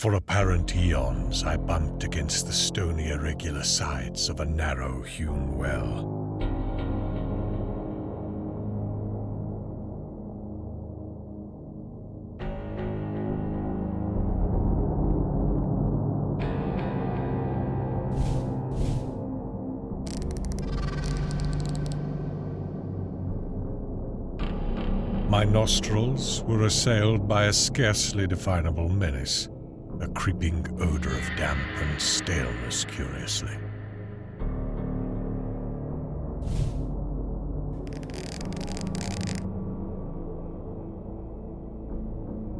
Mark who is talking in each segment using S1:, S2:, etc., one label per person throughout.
S1: For apparent eons, I bumped against the stony irregular sides of a narrow-hewn well. My nostrils were assailed by a scarcely definable menace, a creeping odor of damp and staleness, curiously.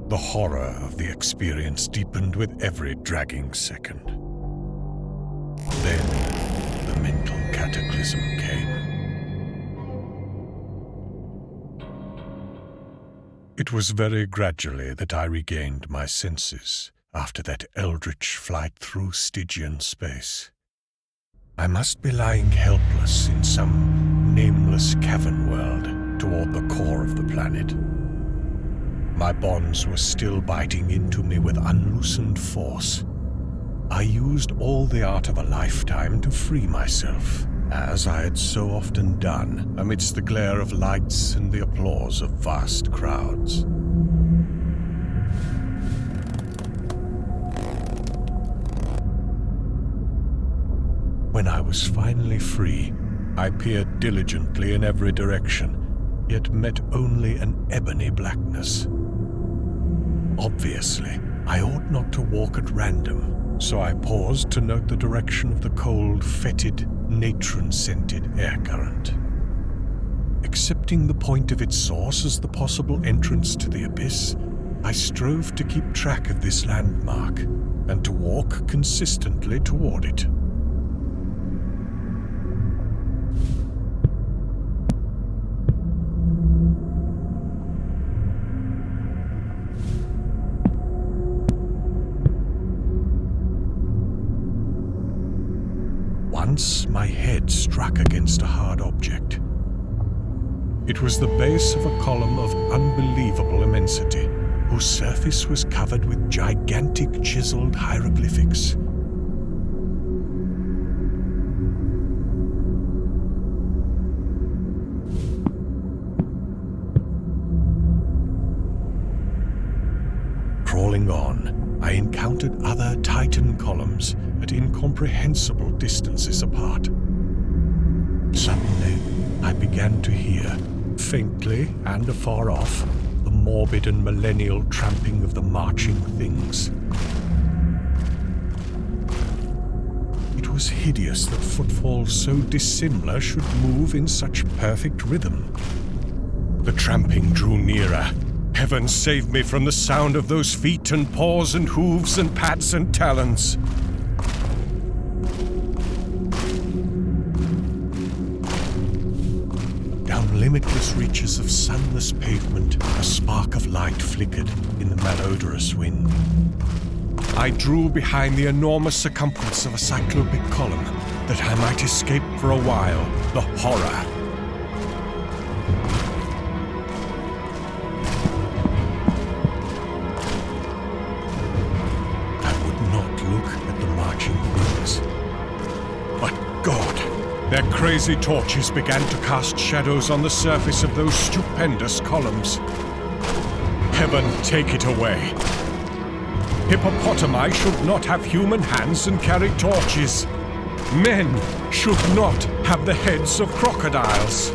S1: The horror of the experience deepened with every dragging second. Then, the mental cataclysm came. It was very gradually that I regained my senses after that eldritch flight through Stygian space. I must be lying helpless in some nameless cavern world toward the core of the planet. My bonds were still biting into me with unloosened force. I used all the art of a lifetime to free myself, as I had so often done amidst the glare of lights and the applause of vast crowds. When I was finally free, I peered diligently in every direction, yet met only an ebony blackness. Obviously, I ought not to walk at random, so I paused to note the direction of the cold, fetid, natron-scented air current. Accepting the point of its source as the possible entrance to the abyss, I strove to keep track of this landmark and to walk consistently toward it. Once my head struck against a hard object. It was the base of a column of unbelievable immensity, whose surface was covered with gigantic chiseled hieroglyphics. Crawling on, I encountered other Titan columns at incomprehensible distances apart. Suddenly, I began to hear, faintly and afar off, the morbid and millennial tramping of the marching things. It was hideous that footfalls so dissimilar should move in such perfect rhythm. The tramping drew nearer. Heaven save me from the sound of those feet and paws and hooves and pads and talons. Down limitless reaches of sunless pavement, a spark of light flickered in the malodorous wind. I drew behind the enormous circumference of a cyclopic column, that I might escape for a while the horror. Their crazy torches began to cast shadows on the surface of those stupendous columns. Heaven take it away. Hippopotami should not have human hands and carry torches. Men should not have the heads of crocodiles.